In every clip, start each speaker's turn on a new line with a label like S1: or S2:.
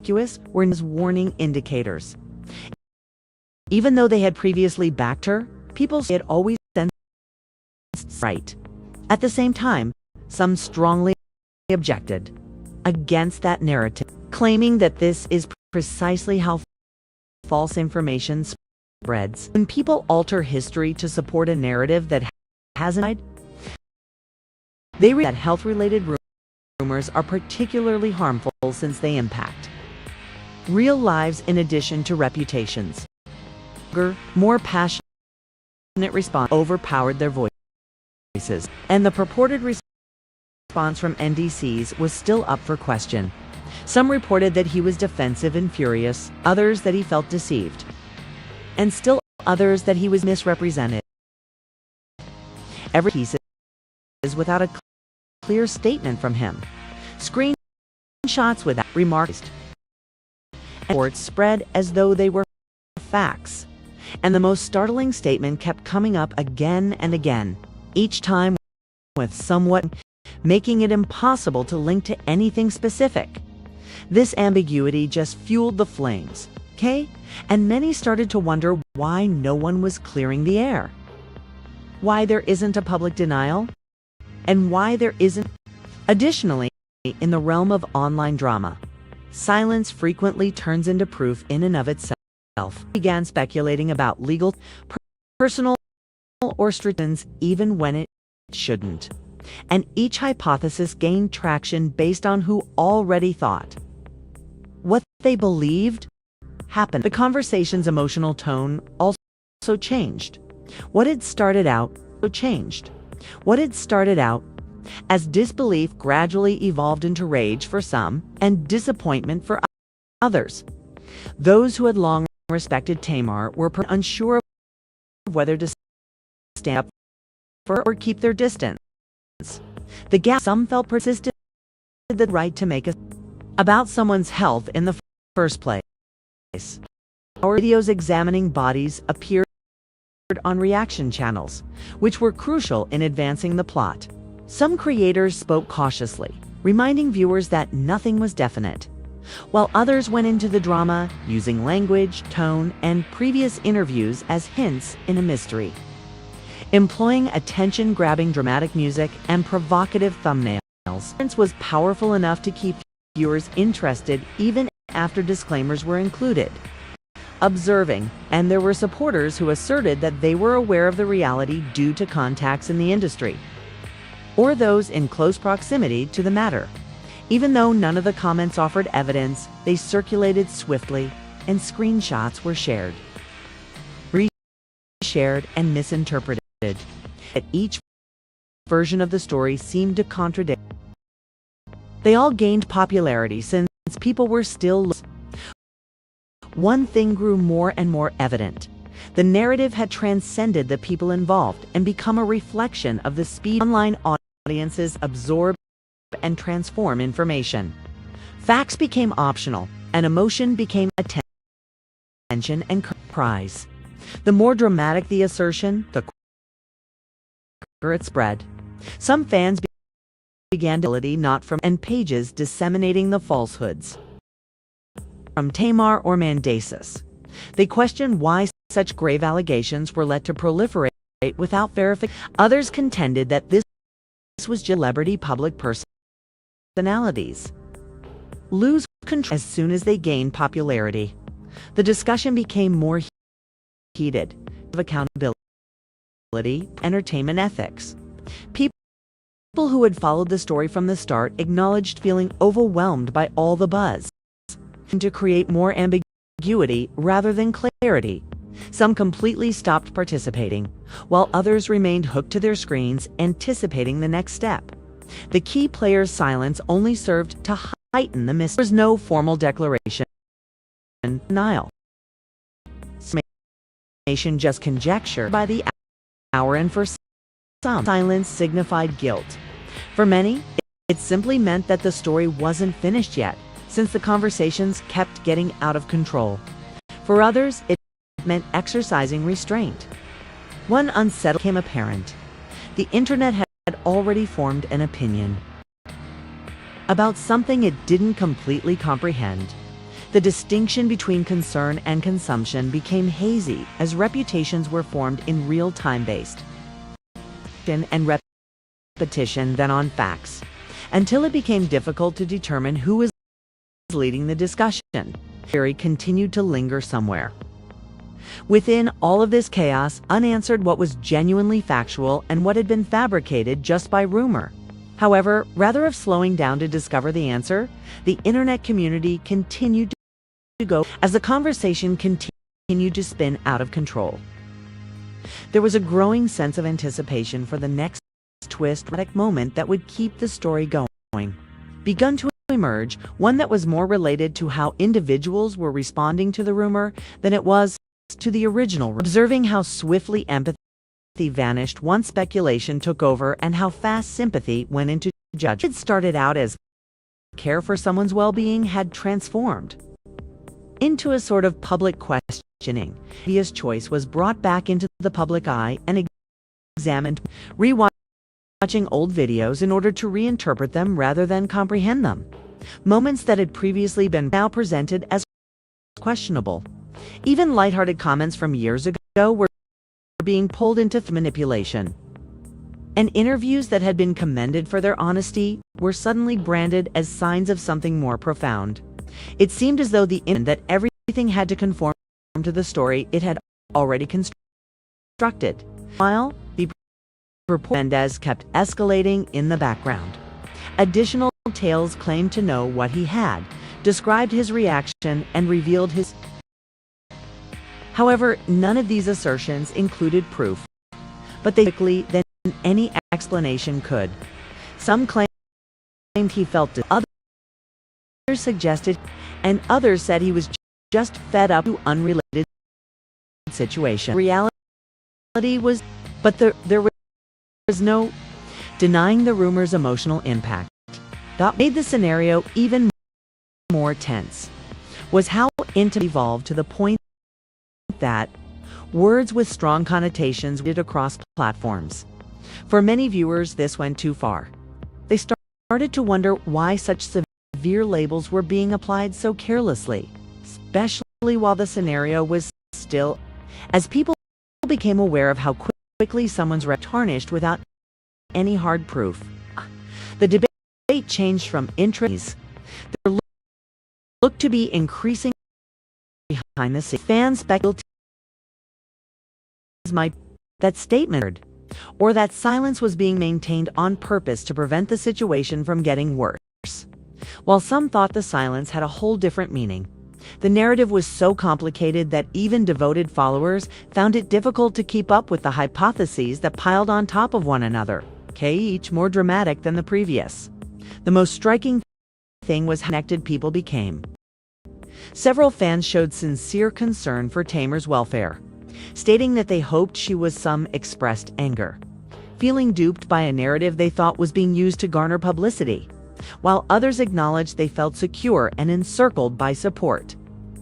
S1: innocuous were as warning indicators. Even though they had previously backed her, people had always sensed right. At the same time, some strongly objected against that narrative, claiming that this is precisely how false information spreads. When people alter history to support a narrative that hasn't died, they realize that health-related rumors are particularly harmful since they impact real lives in addition to reputations. More passionate response overpowered their voices, and the purported response from Mendeecees was still up for question. Some reported that he was defensive and furious, others that he felt deceived, and still others that he was misrepresented. Every piece is without a clear statement from him. Screenshots without remarks and reports spread as though they were facts. And the most startling statement kept coming up again and again, each time with somewhat, making it impossible to link to anything specific. This ambiguity just fueled the flames, okay? And many started to wonder why no one was clearing the air, why there isn't a public denial, and why there isn't. Additionally, in the realm of online drama, silence frequently turns into proof in and of itself. Began speculating about legal, personal, or strategies even when it shouldn't. And each hypothesis gained traction based on who already thought what they believed happened. The conversation's emotional tone also changed. What had started out as disbelief gradually evolved into rage for some and disappointment for others. Those who had long respected Tamar were unsure of whether to stand up for or keep their distance. The gap some felt persisted the right to make about someone's health in the first place. Our videos examining bodies appeared on reaction channels, which were crucial in advancing the plot. Some creators spoke cautiously, reminding viewers that nothing was definite, while others went into the drama using language, tone, and previous interviews as hints in a mystery. Employing attention-grabbing dramatic music and provocative thumbnails, it was powerful enough to keep viewers interested even after disclaimers were included. Observing, and there were supporters who asserted that they were aware of the reality due to contacts in the industry, or those in close proximity to the matter. Even though none of the comments offered evidence, they circulated swiftly, and screenshots were shared, reshared, and misinterpreted. Each version of the story seemed to contradict. They all gained popularity since people were still. One thing grew more and more evident. The narrative had transcended the people involved and become a reflection of the speed online audiences absorb and transform information. Facts became optional, and emotion became attention and prize. The more dramatic the assertion, the quicker it spread. Some fans began to not from and pages disseminating the falsehoods from Tamar or Mendeecees. They questioned why such grave allegations were let to proliferate without verification. Others contended that this was celebrity public personalities lose control as soon as they gained popularity. The discussion became more heated of accountability, entertainment ethics. People who had followed the story from the start acknowledged feeling overwhelmed by all the buzz, and to create more ambiguity rather than clarity. Some completely stopped participating, while others remained hooked to their screens, anticipating the next step. The key player's silence only served to heighten the mystery. There was no formal declaration, denial, just conjecture by the hour, and for some, silence signified guilt. For many, it simply meant that the story wasn't finished yet, since the conversations kept getting out of control. For others, it meant exercising restraint. One unsettled became apparent. The internet had already formed an opinion about something it didn't completely comprehend. The distinction between concern and consumption became hazy as reputations were formed in real time based and repetition than on facts, until it became difficult to determine who was leading the discussion. Theory continued to linger somewhere. Within all of this chaos, unanswered what was genuinely factual and what had been fabricated just by rumor. However, rather than slowing down to discover the answer, the internet community continued to go as the conversation continued to spin out of control. There was a growing sense of anticipation for the next dramatic moment that would keep the story going. Begun to emerge, one that was more related to how individuals were responding to the rumor than it was to the original. Observing how swiftly empathy vanished once speculation took over and how fast sympathy went into judgment. It started out as care for someone's well-being had transformed into a sort of public questioning. His choice was brought back into the public eye and examined, rewatching old videos in order to reinterpret them rather than comprehend them. Moments that had previously been now presented as questionable. Even lighthearted comments from years ago were being pulled into manipulation. And interviews that had been commended for their honesty were suddenly branded as signs of something more profound. It seemed as though that everything had to conform to the story it had already constructed. While the report Mendeecees kept escalating in the background. Additional tales claimed to know what he had, described his reaction, and revealed his. However, none of these assertions included proof, but they quickly than any explanation could. Some claimed he felt it, others suggested, and others said he was just fed up to unrelated situation. Reality was, but there was no denying the rumor's emotional impact. That made the scenario even more tense was how intimate it evolved to the point that words with strong connotations did across platforms. For many viewers, this went too far. They started to wonder why such severe labels were being applied so carelessly, especially while the scenario was still. As people became aware of how quickly someone's rep tarnished without any hard proof, the debate changed from interest. There looked to be increasing behind the scenes. Fans speculated that statement or that silence was being maintained on purpose to prevent the situation from getting worse. While some thought the silence had a whole different meaning, the narrative was so complicated that even devoted followers found it difficult to keep up with the hypotheses that piled on top of one another, each more dramatic than the previous. The most striking thing was how connected people became. Several fans showed sincere concern for Tamar's welfare, stating that they hoped she was some expressed anger, feeling duped by a narrative they thought was being used to garner publicity, while others acknowledged they felt secure and encircled by support,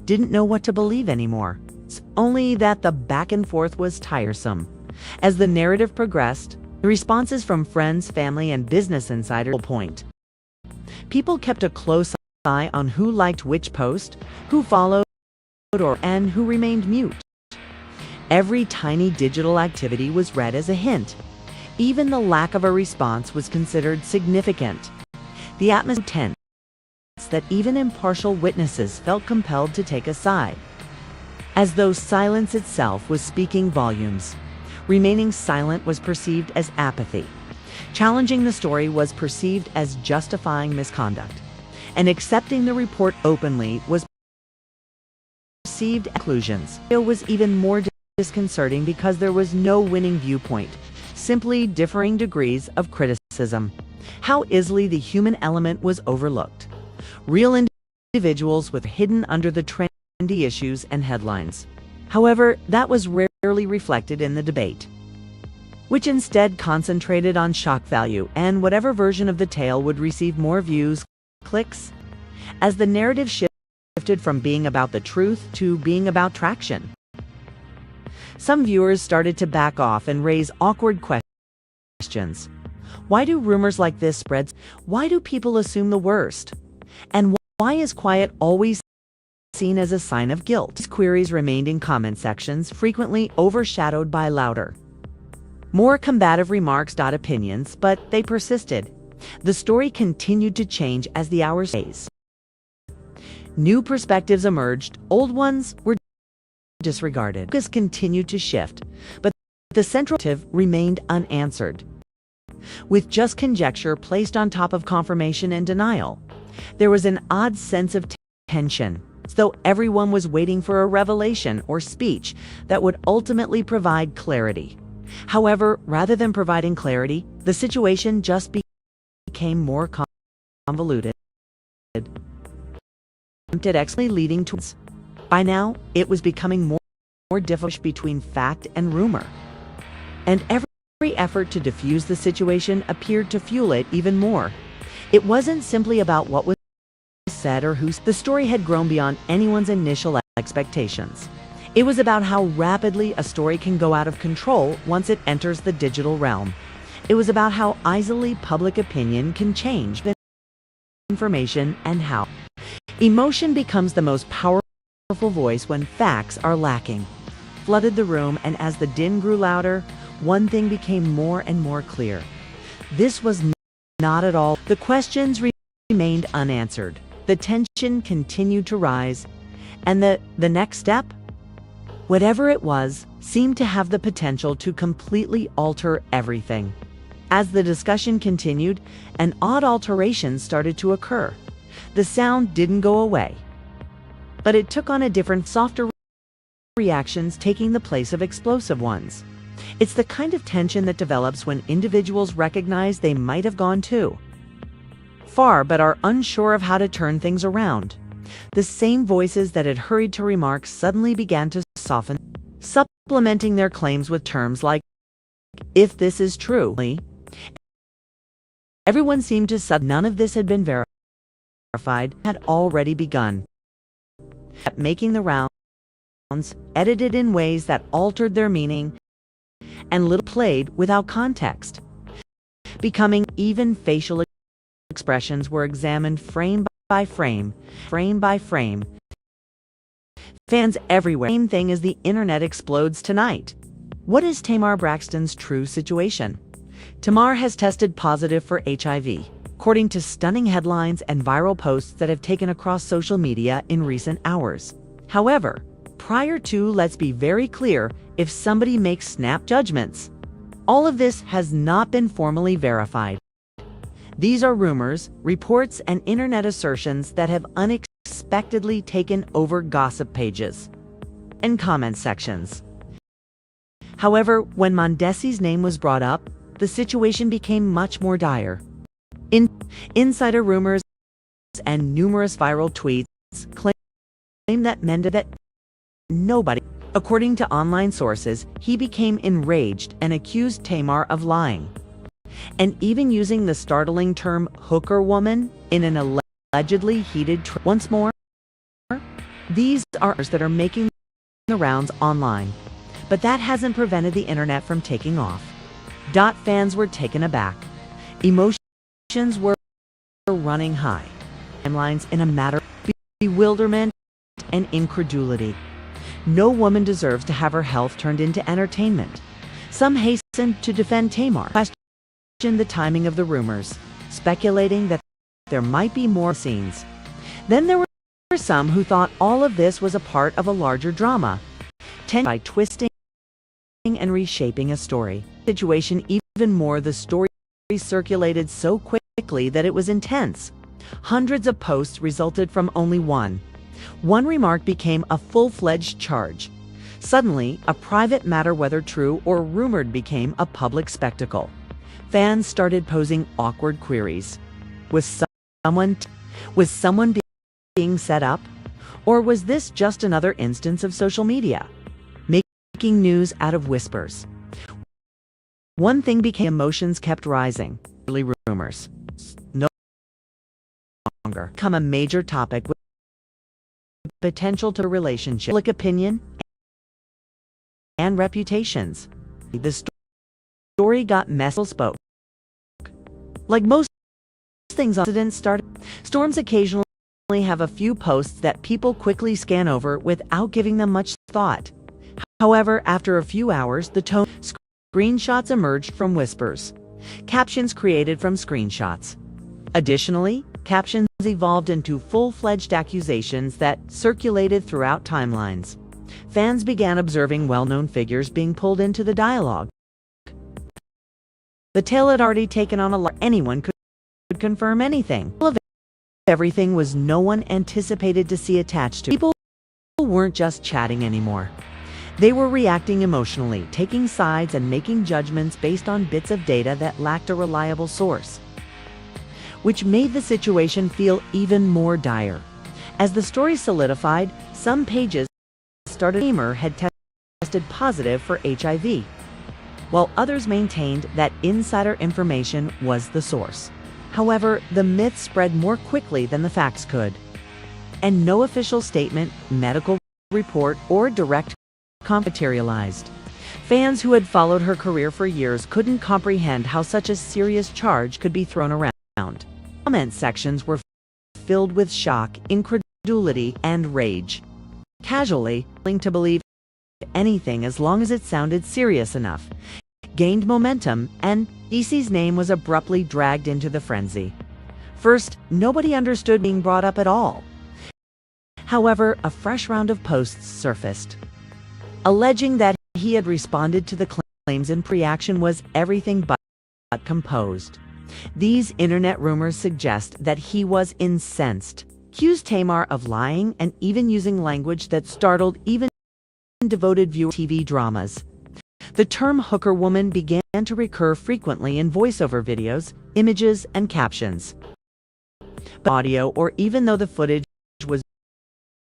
S1: didn't know what to believe anymore. It's only that the back and forth was tiresome. As the narrative progressed, the responses from friends, family, and business insiders point. People kept a close eye on who liked which post, who followed, and who remained mute. Every tiny digital activity was read as a hint. Even the lack of a response was considered significant. The atmosphere was tense that even impartial witnesses felt compelled to take a side, as though silence itself was speaking volumes. Remaining silent was perceived as apathy. Challenging the story was perceived as justifying misconduct, and accepting the report openly was perceived as conclusions. It was even more disconcerting because there was no winning viewpoint, simply differing degrees of criticism. How easily the human element was overlooked. Real individuals with hidden under the trendy issues and headlines. However, that was rarely reflected in the debate, which instead concentrated on shock value and whatever version of the tale would receive more views, clicks, as the narrative shifted from being about the truth to being about traction. Some viewers started to back off and raise awkward questions. Why do rumors like this spread? Why do people assume the worst? And why is quiet always seen as a sign of guilt. These queries remained in comment sections, frequently overshadowed by louder, more combative remarks. Opinions, but they persisted. The story continued to change as the hours passed. New perspectives emerged, old ones were disregarded. Focus continued to shift, but the central narrative remained unanswered. With just conjecture placed on top of confirmation and denial, there was an odd sense of tension, as though everyone was waiting for a revelation or speech that would ultimately provide clarity. However, rather than providing clarity, the situation just became more convoluted, leading to. By now, it was becoming more difficult between fact and rumor, and every effort to diffuse the situation appeared to fuel it even more. It wasn't simply about what was said or who. The story had grown beyond anyone's initial expectations. It was about how rapidly a story can go out of control once it enters the digital realm. It was about how easily public opinion can change information and how emotion becomes the most powerful voice when facts are lacking. Flooded the room, and as the din grew louder, one thing became more and more clear. This was not at all. The questions remained unanswered. The tension continued to rise, and the next step, whatever it was, seemed to have the potential to completely alter everything. As the discussion continued, an odd alteration started to occur. The sound didn't go away, but it took on a different, softer reactions, taking the place of explosive ones. It's the kind of tension that develops when individuals recognize they might have gone too far but are unsure of how to turn things around. The same voices that had hurried to remarks suddenly began to soften, supplementing their claims with terms like, "If this is true." Everyone seemed to none of this had been verified, had already begun, making the rounds, edited in ways that altered their meaning, and little played without context. Becoming even facial expressions were examined frame by frame. Fans everywhere. Same thing as the internet explodes tonight. What is Tamar Braxton's true situation? Tamar has tested positive for HIV, according to stunning headlines and viral posts that have taken across social media in recent hours. However, prior to, let's be very clear, if somebody makes snap judgments, all of this has not been formally verified. These are rumors, reports, and internet assertions that have unexpectedly taken over gossip pages and comment sections. However, when Mendeecees' name was brought up, the situation became much more dire. Insider rumors and numerous viral tweets claim that nobody. According to online sources, he became enraged and accused Tamar of lying, and even using the startling term hooker woman in an allegedly heated once more. These are that are making the rounds online, but that hasn't prevented the internet from taking off. Fans were taken aback. Emotions were running high. Timelines in a matter of bewilderment and incredulity. No woman deserves to have her health turned into entertainment. Some hastened to defend Tamar, questioned the timing of the rumors, speculating that there might be more scenes. Then there were some who thought all of this was a part of a larger drama, tended by twisting and reshaping a story. Situation even more, the story circulated so quickly that it was intense. Hundreds of posts resulted from only one. One remark became a full-fledged charge. Suddenly, a private matter, whether true or rumored, became a public spectacle. Fans started posing awkward queries. Was someone being set up? Or was this just another instance of social media making news out of whispers? One thing became, emotions kept rising. Early rumors no longer become a major topic with potential to relationship, public opinion, and reputations. The story got messy. Spoke. Like most things, incidents started. Storms occasionally have a few posts that people quickly scan over without giving them much thought. However, after a few hours, the tone screenshots emerged from whispers, captions created from screenshots. Additionally, captions evolved into full-fledged accusations that circulated throughout timelines. Fans began observing well-known figures being pulled into the dialogue. The tale had already taken on a lot. Anyone could confirm anything. Everything was no one anticipated to see attached to. People weren't just chatting anymore. They were reacting emotionally, taking sides and making judgments based on bits of data that lacked a reliable source, which made the situation feel even more dire. As the story solidified, some pages started Tamar had tested positive for HIV, while others maintained that insider information was the source. However, the myth spread more quickly than the facts could, and no official statement, medical report, or direct materialized. Fans who had followed her career for years couldn't comprehend how such a serious charge could be thrown around. Comment sections were filled with shock, incredulity, and rage. Casually, willing to believe anything as long as it sounded serious enough, gained momentum, and Mendeecees' name was abruptly dragged into the frenzy. First, nobody understood being brought up at all. However, a fresh round of posts surfaced, alleging that he had responded to the claims in reaction was everything but composed. These internet rumors suggest that he was incensed, accused Tamar of lying and even using language that startled even devoted viewers of TV dramas. The term hooker woman began to recur frequently in voiceover videos, images, and captions. But audio, or even though the footage was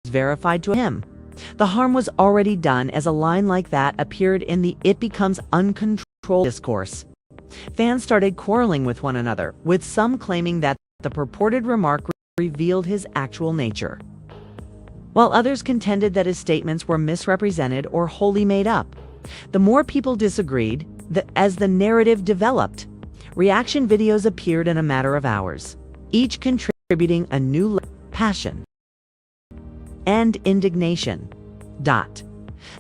S1: verified to him, the harm was already done, as a line like that appeared in the "it becomes uncontrolled" discourse. Fans started quarreling with one another, with some claiming that the purported remark revealed his actual nature, while others contended that his statements were misrepresented or wholly made up. The more people disagreed, as the narrative developed, reaction videos appeared in a matter of hours, each contributing a new passion and indignation.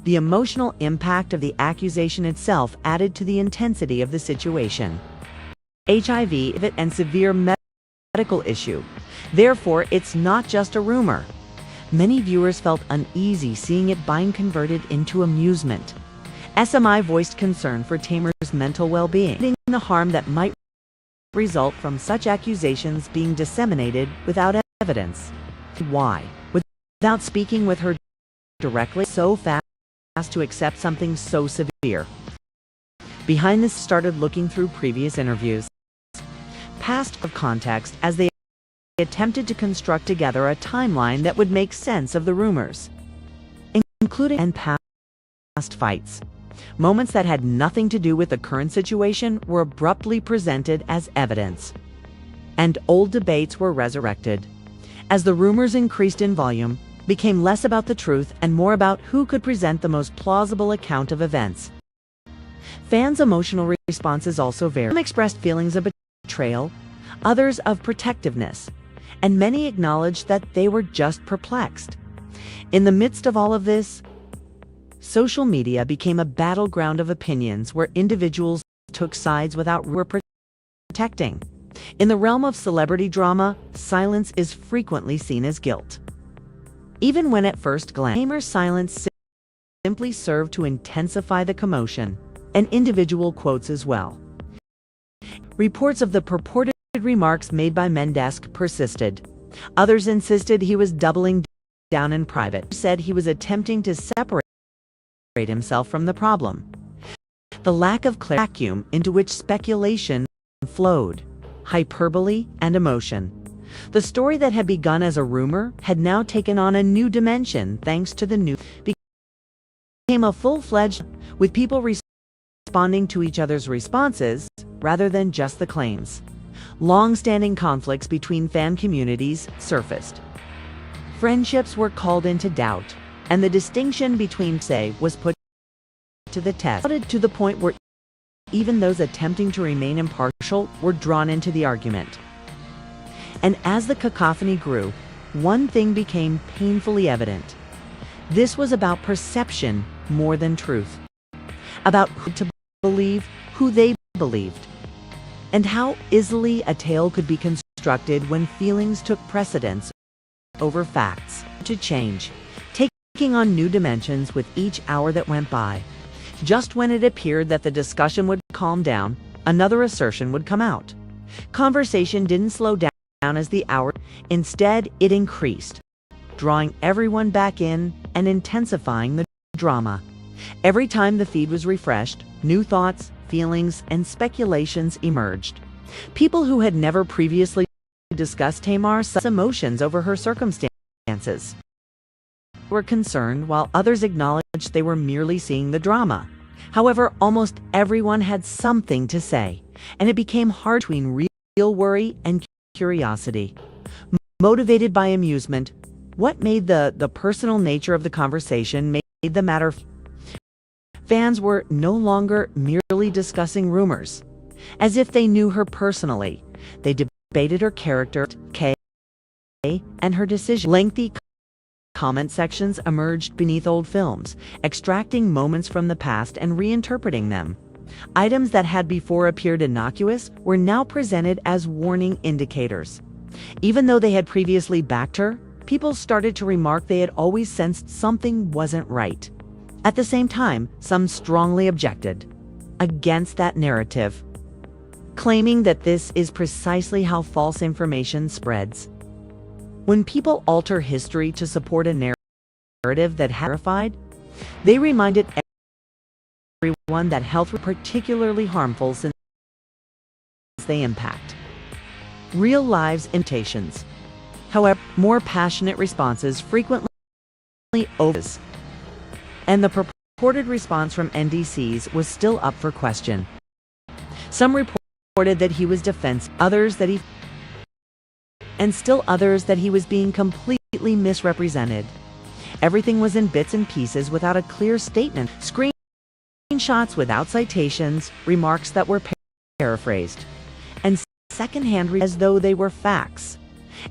S1: The emotional impact of the accusation itself added to the intensity of the situation. HIV and severe medical issue. Therefore, it's not just a rumor. Many viewers felt uneasy seeing it being converted into amusement. SMI voiced concern for Tamar's mental well-being, the harm that might result from such accusations being disseminated without evidence. Why, without speaking with her directly, so fast to accept something so severe? Behind this started looking through previous interviews, past of context, as they attempted to construct together a timeline that would make sense of the rumors, including and past fights. Moments that had nothing to do with the current situation were abruptly presented as evidence, and old debates were resurrected. As the rumors increased in volume, became less about the truth and more about who could present the most plausible account of events. Fans' emotional responses also varied. Some expressed feelings of betrayal, others of protectiveness, and many acknowledged that they were just perplexed. In the midst of all of this, social media became a battleground of opinions where individuals took sides without protecting. In the realm of celebrity drama, silence is frequently seen as guilt, even when at first glance, Tamar's silence simply served to intensify the commotion, and individual quotes as well. Reports of the purported remarks made by Mendeecees persisted. Others insisted he was doubling down in private, said he was attempting to separate himself from the problem. The lack of clarity, vacuum into which speculation flowed, hyperbole and emotion. The story that had begun as a rumor had now taken on a new dimension thanks to the news. Became a full-fledged, with people responding to each other's responses rather than just the claims. Long-standing conflicts between fan communities surfaced. Friendships were called into doubt, and the distinction between was put to the test, to the point where even those attempting to remain impartial were drawn into the argument. And as the cacophony grew, one thing became painfully evident. This was about perception more than truth. About who to believe, who they believed, and how easily a tale could be constructed when feelings took precedence over facts. To change, taking on new dimensions with each hour that went by. Just when it appeared that the discussion would calm down, another assertion would come out. Conversation didn't slow down as the hour. Instead, it increased, drawing everyone back in and intensifying the drama. Every time the feed was refreshed, new thoughts, feelings, and speculations emerged. People who had never previously discussed Tamar's emotions over her circumstances were concerned, while others acknowledged they were merely seeing the drama. However, almost everyone had something to say, and it became hard between real worry and curiosity. Motivated by amusement, what made the personal nature of the conversation made the matter. Fans were no longer merely discussing rumors. As if they knew her personally, they debated her character, Kay, and her decision. Lengthy comment sections emerged beneath old films, extracting moments from the past and reinterpreting them. Items that had before appeared innocuous were now presented as warning indicators. Even though they had previously backed her, people started to remark they had always sensed something wasn't right. At the same time, some strongly objected against that narrative, claiming that this is precisely how false information spreads. When people alter history to support a narrative that had verified, they reminded everyone that health was particularly harmful since they impact real lives and mutations. However, more passionate responses frequently overs, and the purported response from Mendeecees was still up for question. Some reported that he was defensive, others that he was being completely misrepresented. Everything was in bits and pieces without a clear statement. Screenshots without citations, remarks that were paraphrased, and secondhand as though they were facts.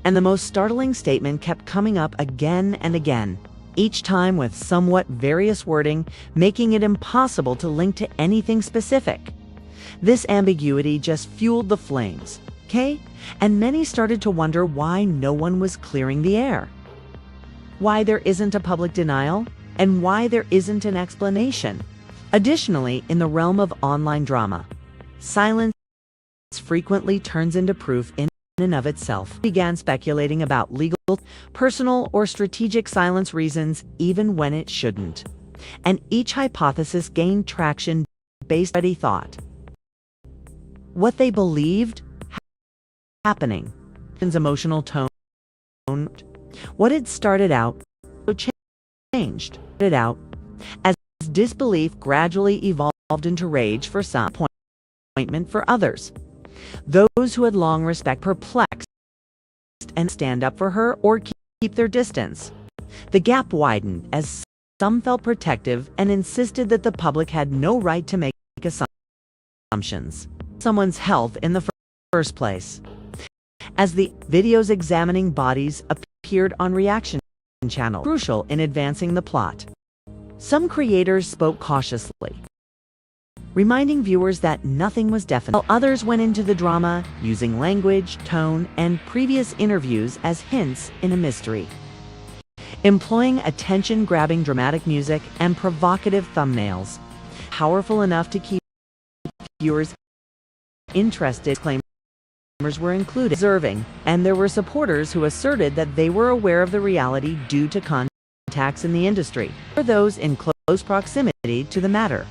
S1: And the most startling statement kept coming up again and again, each time with somewhat various wording, making it impossible to link to anything specific. This ambiguity just fueled the flames, okay? And many started to wonder why no one was clearing the air. Why there isn't a public denial, and why there isn't an explanation. Additionally, in the realm of online drama, silence frequently turns into proof in and of itself. Began speculating about legal, personal, or strategic silence reasons even when it shouldn't. And each hypothesis gained traction based on what he thought, what they believed happening, his emotional tone, what had started out changed it out as disbelief gradually evolved into rage for some, disappointment for others. Those who had long respected, perplexed, and stand up for her or keep their distance. The gap widened as some felt protective and insisted that the public had no right to make assumptions. Someone's health in the first place. As the videos examining bodies appeared on reaction channels, crucial in advancing the plot. Some creators spoke cautiously, reminding viewers that nothing was definite, while others went into the drama using language, tone, and previous interviews as hints in a mystery, employing attention-grabbing dramatic music and provocative thumbnails, powerful enough to keep viewers interested. Disclaimers were included, observing, and there were supporters who asserted that they were aware of the reality due to contacts in the industry, or those in close proximity to the matter.